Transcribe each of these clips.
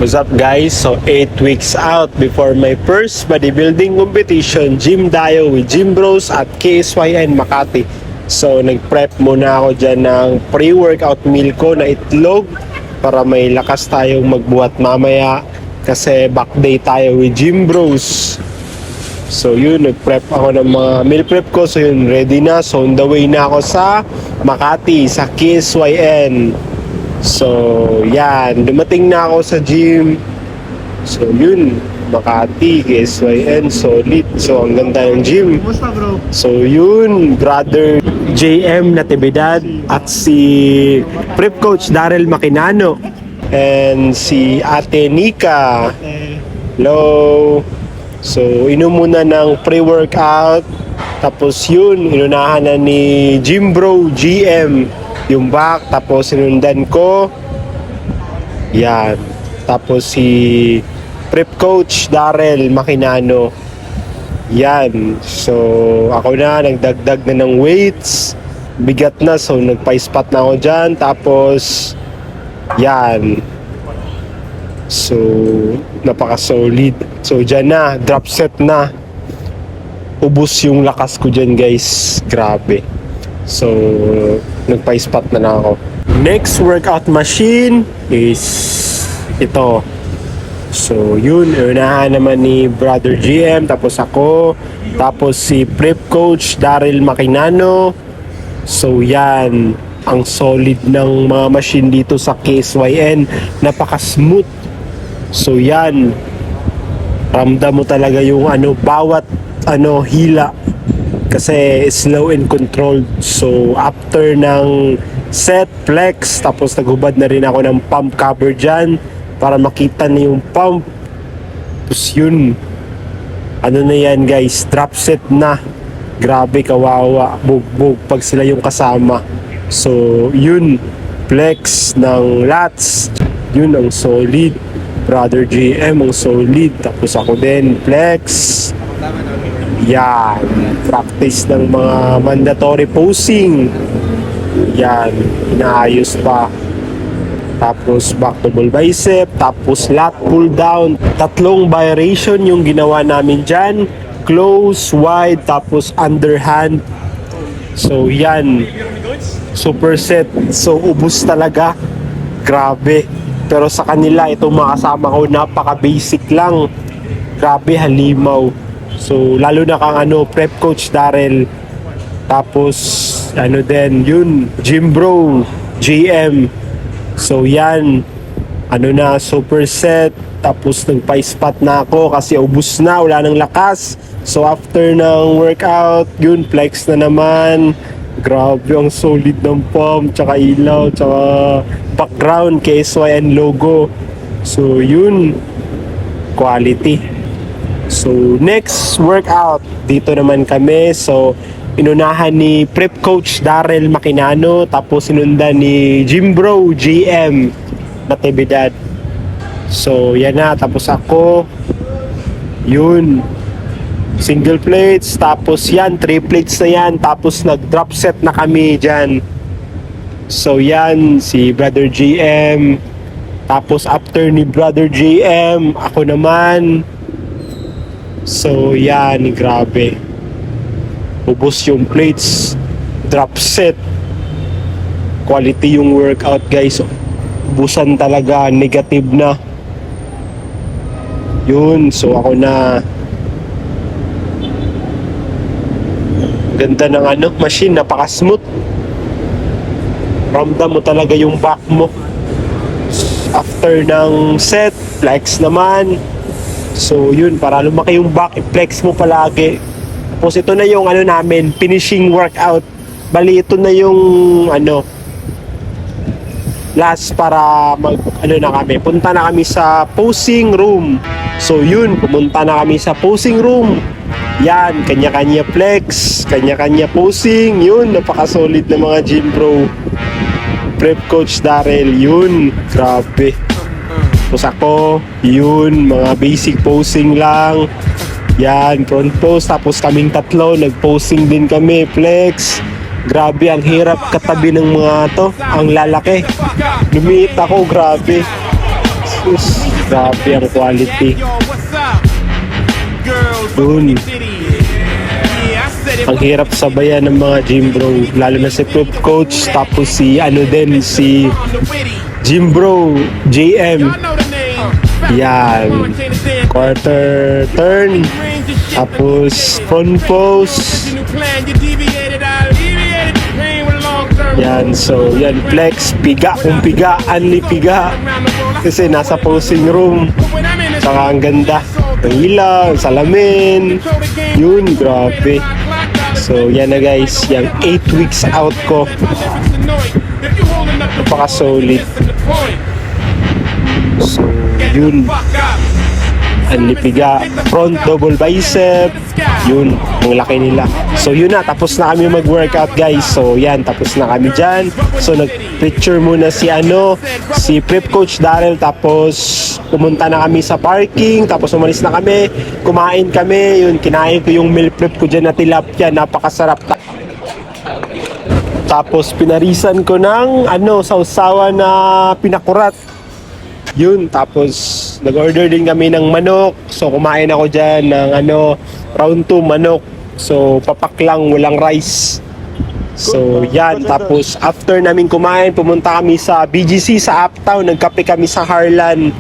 What's up guys? So 8 weeks out before my first bodybuilding competition, Gym Dayo with Gym Bros at KSYN Makati. So nag-prep muna ako dyan ng pre-workout meal ko na itlog para may lakas tayong magbuhat mamaya kasi back day tayo with Gym Bros. So yun, nag-prep ako ng mga meal prep ko. So yun, ready na. So on the way na ako sa Makati, sa KSYN. So, yan. Dumating na ako sa gym. So, yun. Makati, KSYN, solid. So, ang ganda ng gym. Kumusta bro? So, yun. Brother JM Natividad at si prep coach Daryl Makinano. And si Ate Nika. Hello. So, inom muna ng pre-workout. Tapos yun, inunahan na ni Gym Bro GM yung back, tapos sinundan ko yan, tapos si prep coach Daryl Makinano yan. So ako na, nagdagdag na ng weights, bigat na, so nagpa-spot na ako dyan, tapos yan, so napaka solid. So dyan na, drop set na, ubos yung lakas ko dyan guys, grabe. So, nagpa-spot na ako. Next workout machine is ito. So, yun. Unahan naman ni Brother GM, tapos ako, tapos si prep coach Daryl Makinano. So, yan. Ang solid ng mga machine dito sa KSYN. Napaka-smooth. So, yan. Ramdam mo talaga yung bawat hila. Kasi slow and controlled. So after ng set, flex, tapos naghubad na rin ako ng pump cover dyan para makita na yung pump. Tapos yun, na yan guys, drop set na. Grabe, kawawa, bugbog pag sila yung kasama. So yun, flex ng lats, yun ang solid. Brother GM ang solid. Tapos ako din, flex. Yan, practice ng mga mandatory posing. Yan, inaayos pa. Tapos back to bull bicep, tapos lat pull down. Tatlong variation yung ginawa namin dyan. Close, wide, tapos underhand. So yan, super set. So ubus talaga. Grabe. Pero sa kanila, itong mga kasama ko, napaka basic lang. Grabe, halimaw. So, lalo na kang prep coach Daryl. Tapos, din, yun, Gym Bro, GM. So, yan, na, super set. Tapos, nagpa-spot na ako kasi ubus na, wala nang lakas. So, after ng workout, yun, flex na naman. Grabe, ang solid ng pump, tsaka ilaw, tsaka background, KSYN logo. So, yun, quality. So, next workout, dito naman kami. So, inunahan ni prep coach Daryl Makinano, tapos sinundan ni Gym Bro GM Natividad. So, yan na. Tapos ako, yun, single plates, tapos yan, 3 plates na yan, tapos nag-drop set na kami dyan. So, yan, si Brother GM. Tapos, after ni Brother GM, ako naman. So yan, grabe. Ubos yung plates, drop set. Quality yung workout guys. Ubusan talaga, negative na. Yun, so ako na. Ganda ng machine, napaka-smooth. Ramdam mo talaga yung back mo. After ng set, flex naman. So yun, para lumaki yung back, i-flex mo palagi. Tapos ito na yung namin, finishing workout. Bali ito na yung last para na kami. Punta na kami sa posing room. So yun, pumunta na kami sa posing room. Yan, kanya-kanya flex, kanya-kanya posing. Yun, napaka-solid na mga Gym Bro. Prep coach Daryl, yun, grabe. Tapos ako, yun, mga basic posing lang. Yan, front pose. Tapos kaming tatlo, nag-posing din kami, flex. Grabe, ang hirap katabi ng mga to. Ang lalaki. Lumiit ako, grabe. Grabe ang quality. Dun. Ang hirap sabayan ng mga gym bro, lalo na si Prep Coach, tapos si si Gym Bro JM. Yan. Quarter turn, tapos front pose. Yan, so yan, flex, piga, kung piga, unli piga. Kasi nasa posing room. Saka ang ganda. Ang ilaw, salamin. Yun, grabe. So yan na guys, yung 8 weeks out ko. Napaka solid. So yun, ang lipiga, front double bicep, yun, ang laki nila. So yun na, tapos na kami mag-workout guys. So yan, tapos na kami dyan. So nag-picture muna si Prep Coach Daryl, tapos pumunta na kami sa parking, tapos umalis na kami, kumain kami, yun, kinain ko yung meal prep ko dyan na tilapia, napakasarap. Tapos pinarisan ko ng sausawan na pinakurat. Yun, tapos nag-order din kami ng manok. So kumain ako dyan ng round 2 manok. So papak lang, walang rice. So yan, tapos after namin kumain, pumunta kami sa BGC sa Uptown. Nagkape kami sa Harlan.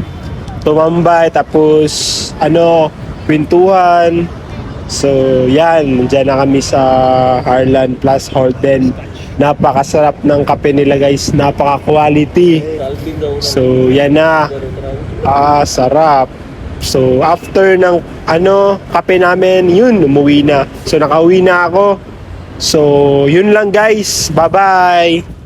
Tumambay, tapos kwentuhan. So yan, dyan na kami sa Harlan plus Horten. Napakasarap ng kape nila guys, napaka-quality. So yan na, sarap. So after ng kape namin, yun, umuwi na. So nakauwi na ako. So yun lang guys, bye bye.